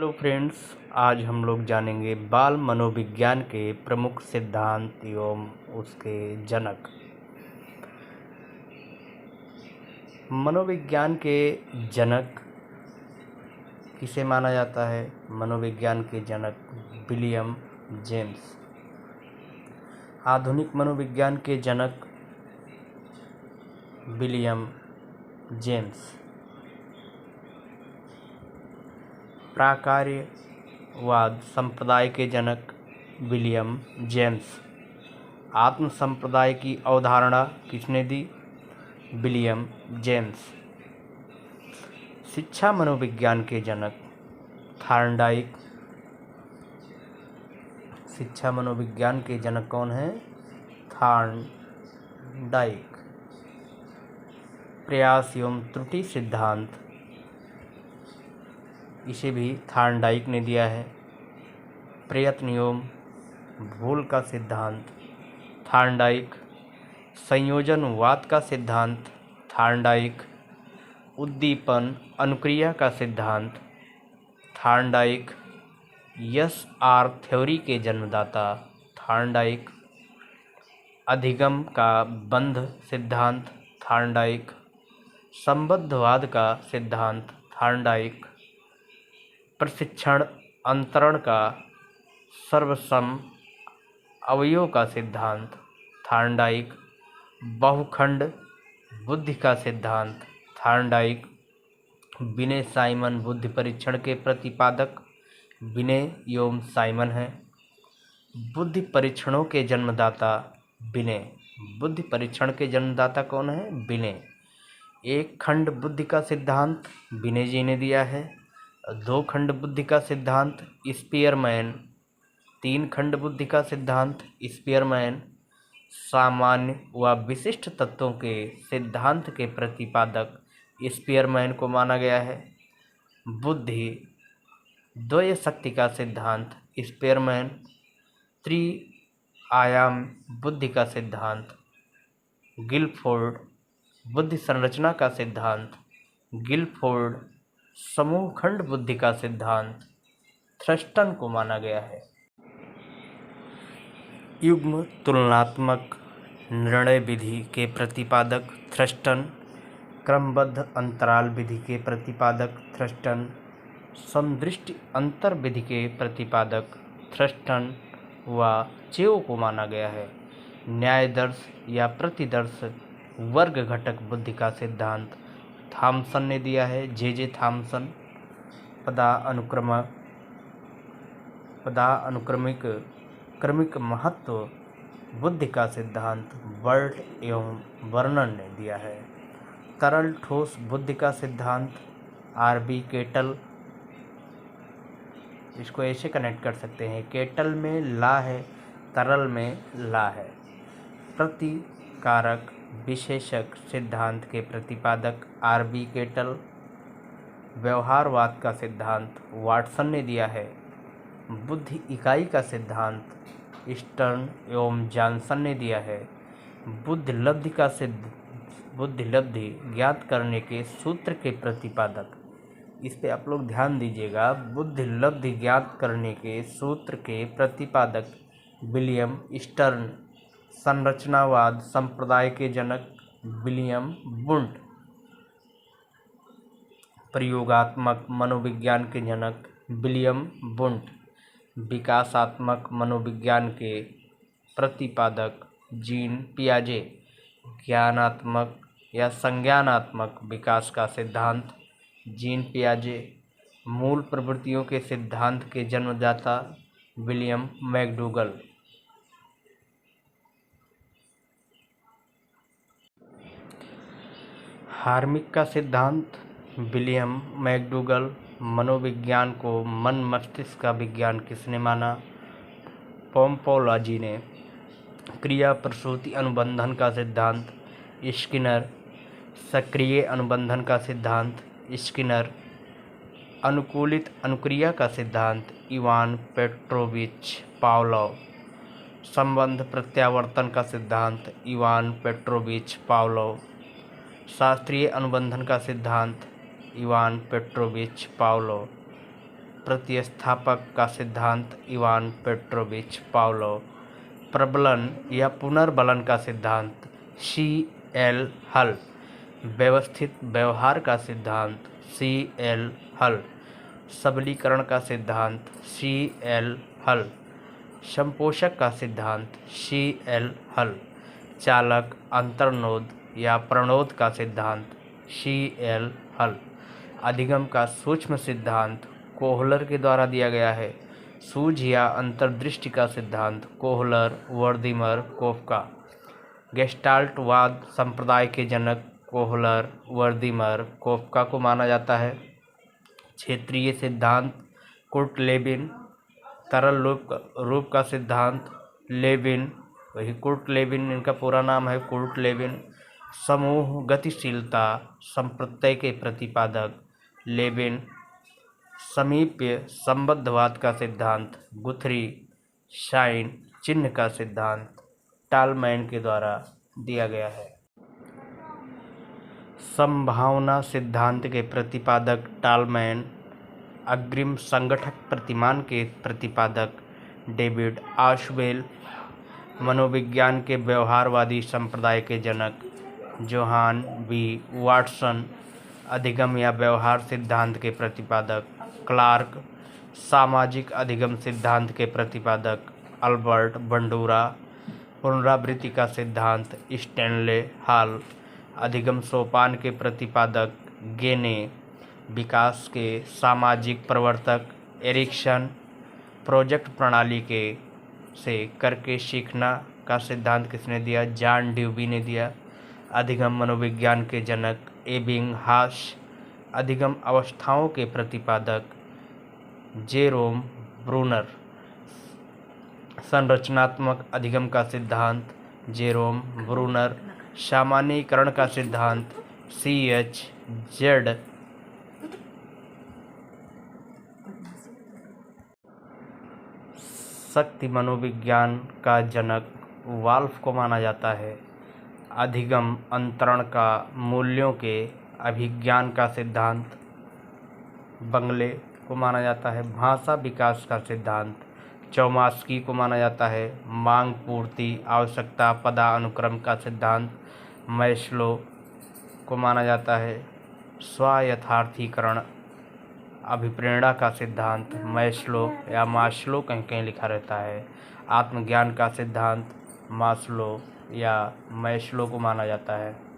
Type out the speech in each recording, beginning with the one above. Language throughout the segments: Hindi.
हेलो फ्रेंड्स, आज हम लोग जानेंगे बाल मनोविज्ञान के प्रमुख सिद्धांत एवं उसके जनक। मनोविज्ञान के जनक किसे माना जाता है? मनोविज्ञान के जनक विलियम जेम्स। आधुनिक मनोविज्ञान के जनक विलियम जेम्स। प्राकार्यवाद संप्रदाय के जनक विलियम जेम्स। आत्म संप्रदाय की अवधारणा किसने दी? William James. शिक्षा मनोविज्ञान के जनक थॉर्नडाइक। शिक्षा मनोविज्ञान के जनक कौन है? थॉर्नडाइक। प्रयास एवं त्रुटि सिद्धांत, इसे भी थॉर्नडाइक ने दिया है। प्रयत्न एवं भूल का सिद्धांत थॉर्नडाइक। संयोजनवाद का सिद्धांत थॉर्नडाइक। उद्दीपन अनुक्रिया का सिद्धांत थॉर्नडाइक। एस.आर. थ्योरी के जन्मदाता थॉर्नडाइक। अधिगम का बंध सिद्धांत थॉर्नडाइक। संबद्धवाद का सिद्धांत थॉर्नडाइक। प्रशिक्षण अंतरण का सर्वसम अवयव का सिद्धांत थॉर्नडाइक। बहुखंड बुद्धि का सिद्धांत थॉर्नडाइक। विनय साइमन बुद्धि परीक्षण के प्रतिपादक विनय एवं साइमन हैं। बुद्धि परीक्षणों के जन्मदाता विनय। बुद्धि परीक्षण के जन्मदाता कौन है? विनय। एक खंड बुद्धि का सिद्धांत विनय जी ने दिया है। दो खंड बुद्धि का सिद्धांत स्पीयरमैन। तीन खंड बुद्धि का सिद्धांत स्पीयरमैन। सामान्य व विशिष्ट तत्वों के सिद्धांत के प्रतिपादक स्पीयरमैन को माना गया है। बुद्धि द्वय शक्ति का सिद्धांत स्पीयरमैन। त्रि-आयाम बुद्धि का सिद्धांत गिलफोर्ड। बुद्धि संरचना का सिद्धांत गिलफोर्ड। समूह खंड बुद्धि का सिद्धांत थ्रस्टन को माना गया है। युग्म तुलनात्मक निर्णय विधि के प्रतिपादक थ्रस्टन। क्रमबद्ध अंतराल विधि के प्रतिपादक थ्रस्टन। समदृष्टि अंतर विधि के प्रतिपादक थ्रस्टन व चेओ को माना गया है। न्यायदर्श या प्रतिदर्श वर्ग घटक बुद्धि का सिद्धांत थॉमसन ने दिया है। J Thomson. पदानुक्रमिक क्रमिक महत्व बुद्धि का सिद्धांत बर्ट एवं वर्नन ने दिया है। तरल ठोस बुद्धि का सिद्धांत आर.बी. केटल। इसको ऐसे कनेक्ट कर सकते हैं, केटल में ला है, तरल में ला है। प्रतिकारक विशेषक सिद्धांत के प्रतिपादक आर.बी. केटल। व्यवहारवाद का सिद्धांत वाटसन ने दिया है। बुद्धि इकाई का सिद्धांत स्टर्न एवं जॉनसन ने दिया है। बुद्धि लब्धि ज्ञात करने के सूत्र के प्रतिपादक, इस पे आप लोग ध्यान दीजिएगा, बुद्धि लब्धि ज्ञात करने के सूत्र के प्रतिपादक विलियम स्टर्न। संरचनावाद संप्रदाय के जनक विलियम वुंट। प्रयोगात्मक मनोविज्ञान के जनक विलियम वुंट। विकासात्मक मनोविज्ञान के प्रतिपादक जीन पियाजे। ज्ञानात्मक या संज्ञानात्मक विकास का सिद्धांत जीन पियाजे। मूल प्रवृत्तियों के सिद्धांत के जन्मदाता विलियम मैकडूगल। हार्मिक का सिद्धांत विलियम मैकडूगल। मनोविज्ञान को मन मस्तिष्क का विज्ञान किसने माना? पोम्पोलॉजी ने। क्रिया प्रसूति अनुबंधन का सिद्धांत स्किनर। सक्रिय अनुबंधन का सिद्धांत स्किनर। अनुकूलित अनुक्रिया का सिद्धांत इवान पेट्रोविच पावलोव। संबंध प्रत्यावर्तन का सिद्धांत इवान पेट्रोविच पावलोव। शास्त्रीय अनुबंधन का सिद्धांत इवान पेट्रोविच पावलोव। प्रतिस्थापक का सिद्धांत इवान पेट्रोविच पावलोव। प्रबलन या पुनर्बलन का सिद्धांत C.L. हल। व्यवस्थित व्यवहार का सिद्धांत C.L. हल। सबलीकरण का सिद्धांत C.L. हल। संपोषक का सिद्धांत C.L. हल। चालक अंतर्नोद या प्रणोद का सिद्धांत C.L. हल। अधिगम का सूक्ष्म सिद्धांत कोहलर के द्वारा दिया गया है। सूझ या अंतर्दृष्टि का सिद्धांत कोहलर, वर्दीमर, कोफका। गेस्टाल्टवाद संप्रदाय के जनक कोहलर, वर्दीमर, कोफका को माना जाता है। क्षेत्रीय सिद्धांत कुर्ट लेविन। तरल रूप का सिद्धांत लेविन, वही कुर्ट लेविन इनका पूरा नाम है, कुर्ट लेविन। समूह गतिशीलता संप्रत्यय के प्रतिपादक लेविन। समीप्य संबद्धवाद का सिद्धांत गुथरी। साइन चिन्ह का सिद्धांत टालमैन के द्वारा दिया गया है। संभावना सिद्धांत के प्रतिपादक टालमैन। अग्रिम संगठक प्रतिमान के प्रतिपादक डेविड आशवेल। मनोविज्ञान के व्यवहारवादी संप्रदाय के जनक जोहान बी वाटसन। अधिगम या व्यवहार सिद्धांत के प्रतिपादक क्लार्क। सामाजिक अधिगम सिद्धांत के प्रतिपादक अल्बर्ट बंडूरा। पुनरावृत्ति का सिद्धांत स्टैनले हॉल। अधिगम सोपान के प्रतिपादक गेने। विकास के सामाजिक प्रवर्तक एरिक्सन। प्रोजेक्ट प्रणाली के से करके सीखना का सिद्धांत किसने दिया? जॉन ड्यूबी ने दिया। अधिगम मनोविज्ञान के जनक एबिंगहास। अधिगम अवस्थाओं के प्रतिपादक जेरोम ब्रूनर। संरचनात्मक अधिगम का सिद्धांत जेरोम ब्रूनर। सामान्यीकरण का सिद्धांत C.H. जेड। शक्ति मनोविज्ञान का जनक वाल्फ को माना जाता है। अधिगम अंतरण का मूल्यों के अभिज्ञान का सिद्धांत बंगले को माना जाता है। भाषा विकास का सिद्धांत चौमास्की को माना जाता है। मांग पूर्ति आवश्यकता पदानुक्रम का सिद्धांत मैस्लो को माना जाता है। स्वायथार्थीकरण अभिप्रेरणा का सिद्धांत मैस्लो या मास्लो कहीं कहीं लिखा रहता है। आत्मज्ञान का सिद्धांत मास्लो या मैस्लो को माना जाता है।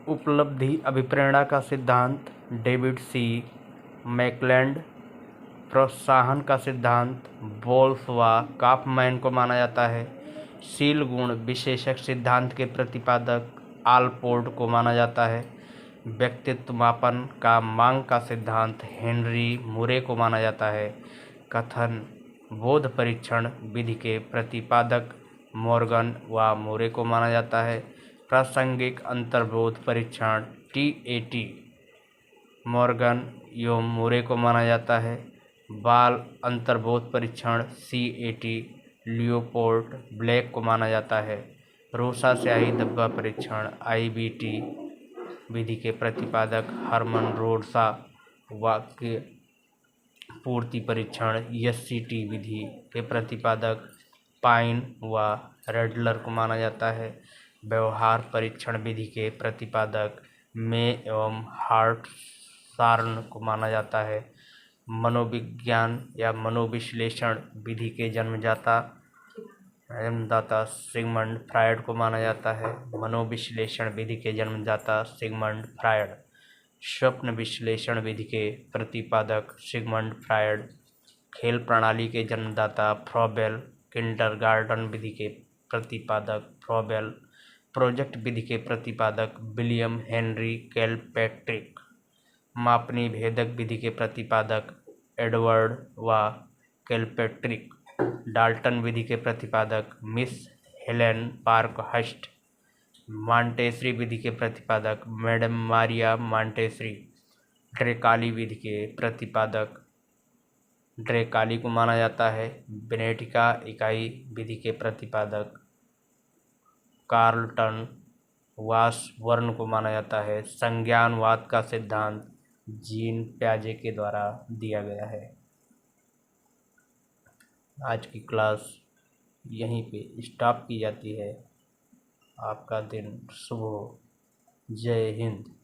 उपलब्धि अभिप्रेरणा का सिद्धांत डेविड सी मैकलैंड। प्रोत्साहन का सिद्धांत बोल्स व काफमैन को माना जाता है। शील गुण विशेषक सिद्धांत के प्रतिपादक आलपोर्ट को माना जाता है। व्यक्तित्व मापन का मांग का सिद्धांत हेनरी मुरे को माना जाता है। कथन बोध परीक्षण विधि के प्रतिपादक मॉर्गन व मुरे को माना जाता है। प्रासंगिक अंतर्बोध परीक्षण TAT मॉर्गन एवं मुरे को माना जाता है। बाल अंतर्बोध परीक्षण CAT लियोपोल्ड ब्लैक को माना जाता है। रोसा स्याही धब्बा परीक्षण IBT विधि के प्रतिपादक हरमन रोडसा। वाक्य पूर्ति परीक्षण SCT विधि के प्रतिपादक पाइन व रेडलर को माना जाता है। व्यवहार परीक्षण विधि के प्रतिपादक मे एवं हार्ट सार्न को माना जाता है। मनोविज्ञान या मनोविश्लेषण विधि के जन्मदाता सिगमंड फ्रायड को माना जाता है। मनोविश्लेषण विधि के जन्मदाता सिगमंड फ्रायड। स्वप्न विश्लेषण विधि के प्रतिपादक सिगमंड फ्रायड। खेल प्रणाली के जन्मदाता फ्रॉबेल। किंडरगार्टन विधि के प्रतिपादक फ्रॉबेल। प्रोजेक्ट विधि के प्रतिपादक विलियम हेनरी किलपैट्रिक। मापनी भेदक विधि के प्रतिपादक एडवर्ड व किलपैट्रिक। डाल्टन विधि के प्रतिपादक मिस हेलेन पार्कहर्स्ट। मांटेसरी विधि के प्रतिपादक मैडम मारिया मांटेसरी। ड्रेकाली विधि के प्रतिपादक ड्रेकाली को माना जाता है। बेनेटिका इकाई विधि के प्रतिपादक कार्लटन वाशबर्न को माना जाता है। संज्ञानवाद का सिद्धांत जीन प्याजे के द्वारा दिया गया है। आज की क्लास यहीं पे स्टॉप की जाती है। आपका दिन शुभ हो। जय हिंद।